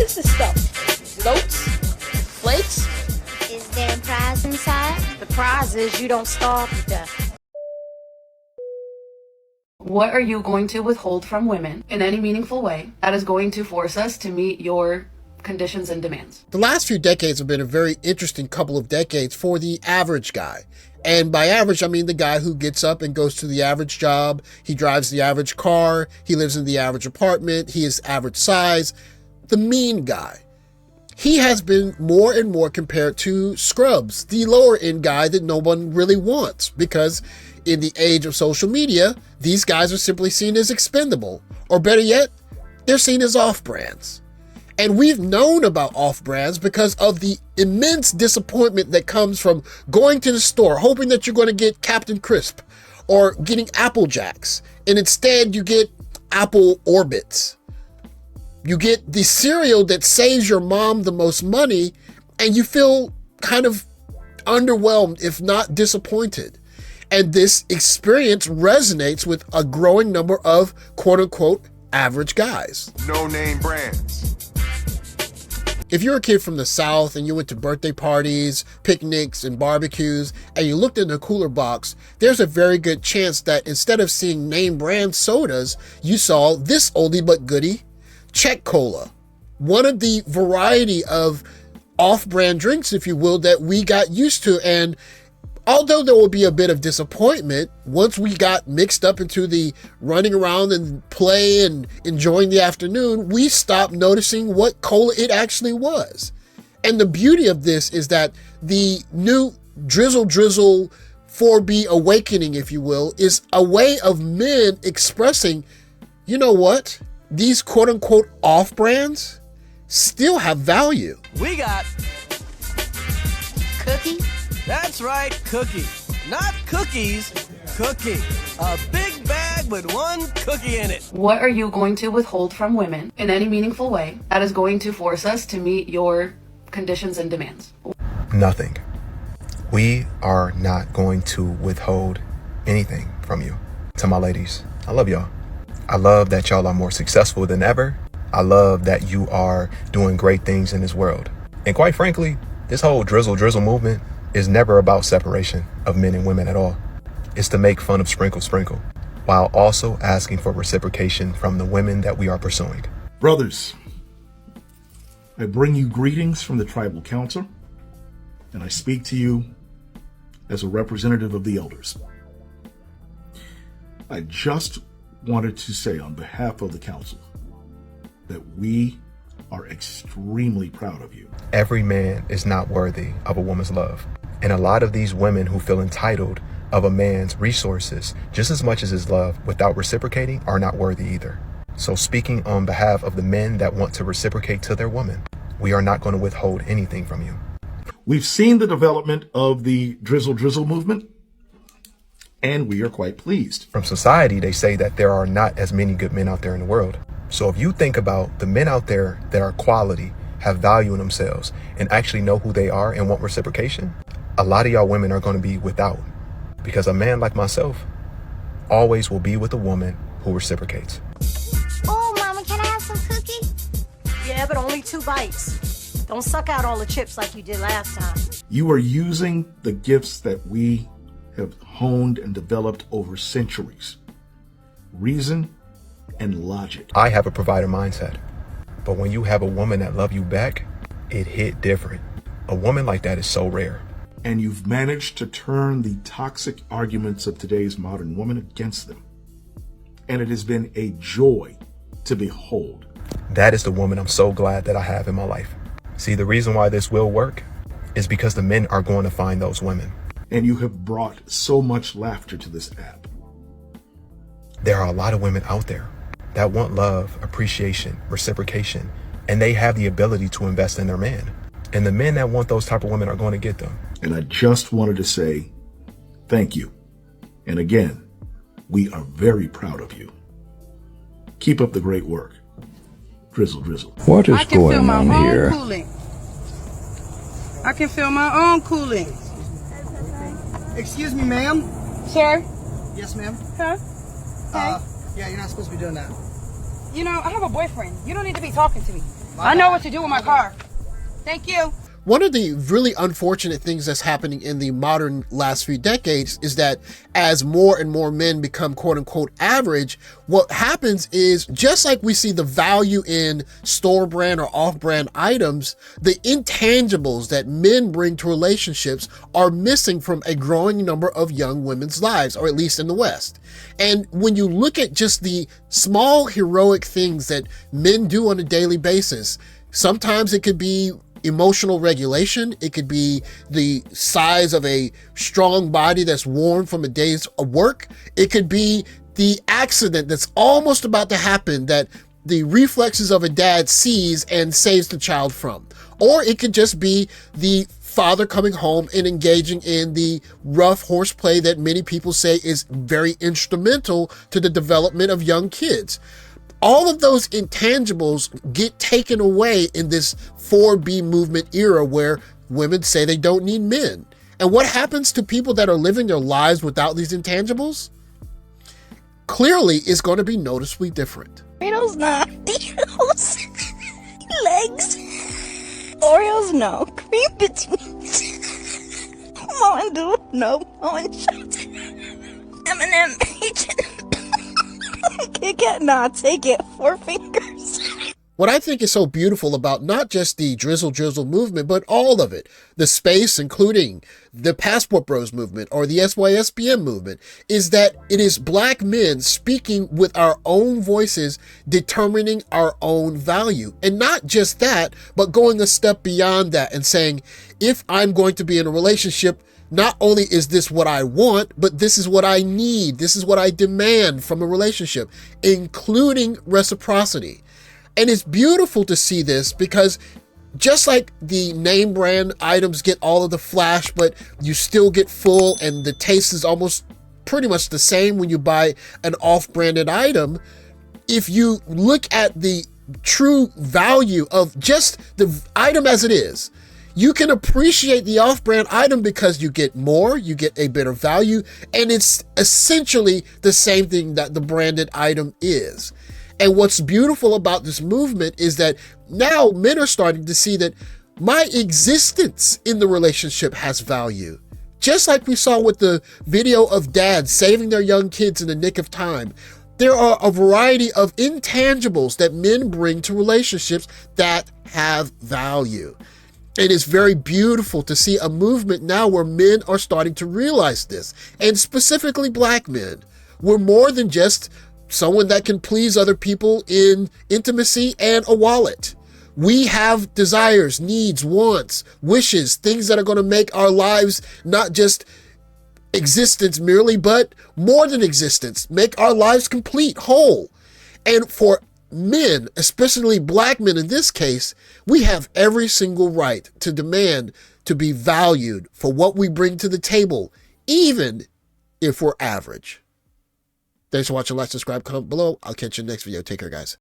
is this stuff? Floats? Flakes? Is there a prize inside? The prize is you don't starve to death. What are you going to withhold from women in any meaningful way that is going to force us to meet your conditions and demands? The last few decades have been a very interesting couple of decades for the average guy. And by average, I mean the guy who gets up and goes to the average job. He drives the average car. He lives in the average apartment. He is average size. The mean guy. He has been more and more compared to Scrubs, the lower end guy that no one really wants, because in the age of social media, these guys are simply seen as expendable. Or better yet, they're seen as off-brands. And we've known about off-brands because of the immense disappointment that comes from going to the store, hoping that you're going to get Captain Crisp or getting Apple Jacks. And instead you get Apple Orbits. You get the cereal that saves your mom the most money, and you feel kind of underwhelmed, if not disappointed. And this experience resonates with a growing number of quote-unquote average guys. No-name brands. If you're a kid from the South and you went to birthday parties, picnics, and barbecues, and you looked in the cooler box, there's a very good chance that instead of seeing name brand sodas, you saw this oldie but goodie, Czech Cola. One of the variety of off-brand drinks, if you will, that we got used to. And although there will be a bit of disappointment, once we got mixed up into the running around and play and enjoying the afternoon, we stopped noticing what cola it actually was. And the beauty of this is that the new Drizzle 4B awakening, if you will, is a way of men expressing, you know what? These quote-unquote off-brands still have value. We got Cookie? That's right, cookie. Not cookies, cookie. A big bag with one cookie in it. What are you going to withhold from women in any meaningful way that is going to force us to meet your conditions and demands? Nothing. We are not going to withhold anything from you. To my ladies, I love y'all. I love that y'all are more successful than ever. I love that you are doing great things in this world. And quite frankly, this whole drizzle movement is never about separation of men and women at all. It's to make fun of sprinkle, while also asking for reciprocation from the women that we are pursuing. Brothers, I bring you greetings from the Tribal Council, and I speak to you as a representative of the elders. I just wanted to say on behalf of the council that we are extremely proud of you. Every man is not worthy of a woman's love. And a lot of these women who feel entitled of a man's resources just as much as his love without reciprocating are not worthy either. So speaking on behalf of the men that want to reciprocate to their woman, we are not going to withhold anything from you. We've seen the development of the Drizzle movement, and we are quite pleased. From society, they say that there are not as many good men out there in the world. So if you think about the men out there that are quality, have value in themselves, and actually know who they are and want reciprocation, a lot of y'all women are going to be without. Because a man like myself always will be with a woman who reciprocates. Oh, Mama, can I have some cookie? Yeah, but only 2 bites. Don't suck out all the chips like you did last time. You are using the gifts that we have honed and developed over centuries. Reason and logic. I have a provider mindset. But when you have a woman that love you back, it hit different. A woman like that is so rare. And you've managed to turn the toxic arguments of today's modern woman against them. And it has been a joy to behold. That is the woman I'm so glad that I have in my life. See, the reason why this will work is because the men are going to find those women. And you have brought so much laughter to this app. There are a lot of women out there that want love, appreciation, reciprocation, and they have the ability to invest in their man. And the men that want those type of women are going to get them. And I just wanted to say thank you. And again, we are very proud of you. Keep up the great work. Drizzle. What is going on here? I can feel my own cooling. Excuse me, ma'am. Sir? Yes, ma'am. Huh? Yeah, you're not supposed to be doing that. You know, I have a boyfriend. You don't need to be talking to me. I know what to do with my car. Thank you. One of the really unfortunate things that's happening in the modern last few decades is that as more and more men become quote unquote average, what happens is just like we see the value in store brand or off brand items, the intangibles that men bring to relationships are missing from a growing number of young women's lives, or at least in the West. And when you look at just the small heroic things that men do on a daily basis, sometimes it could be emotional regulation. It could be the size of a strong body that's worn from a day's work. It could be the accident that's almost about to happen that the reflexes of a dad sees and saves the child from. Or it could just be the father coming home and engaging in the rough horseplay that many people say is very instrumental to the development of young kids. All of those intangibles get taken away in this 4B movement era where women say they don't need men. And what happens to people that are living their lives without these intangibles? Clearly, it's going to be noticeably different. Oreos, nah. Oreos. Legs. Oreos, no. Cream between. Mountain Dew, no. Mountain shot. M&M, Kit Kat, nah, take it. 4 fingers. What I think is so beautiful about not just the Drizzle movement, but all of it, the space, including the Passport Bros movement or the SYSBM movement, is that it is Black men speaking with our own voices, determining our own value. And not just that, but going a step beyond that and saying, if I'm going to be in a relationship, not only is this what I want, but this is what I need. This is what I demand from a relationship, including reciprocity. And it's beautiful to see this because just like the name brand items get all of the flash, but you still get full and the taste is almost pretty much the same when you buy an off-branded item, if you look at the true value of just the item as it is, you can appreciate the off-brand item because you get more, you get a better value, and it's essentially the same thing that the branded item is. And what's beautiful about this movement is that now men are starting to see that my existence in the relationship has value. Just like we saw with the video of dads saving their young kids in the nick of time, there are a variety of intangibles that men bring to relationships that have value. It is very beautiful to see a movement now where men are starting to realize this, and specifically Black men. We're more than just someone that can please other people in intimacy and a wallet. We have desires, needs, wants, wishes, things that are going to make our lives not just existence merely, but more than existence, make our lives complete, whole. And for men, especially Black men in this case, we have every single right to demand to be valued for what we bring to the table, even if we're average. Thanks for watching. Like, subscribe, comment below. I'll catch you in the next video. Take care, guys.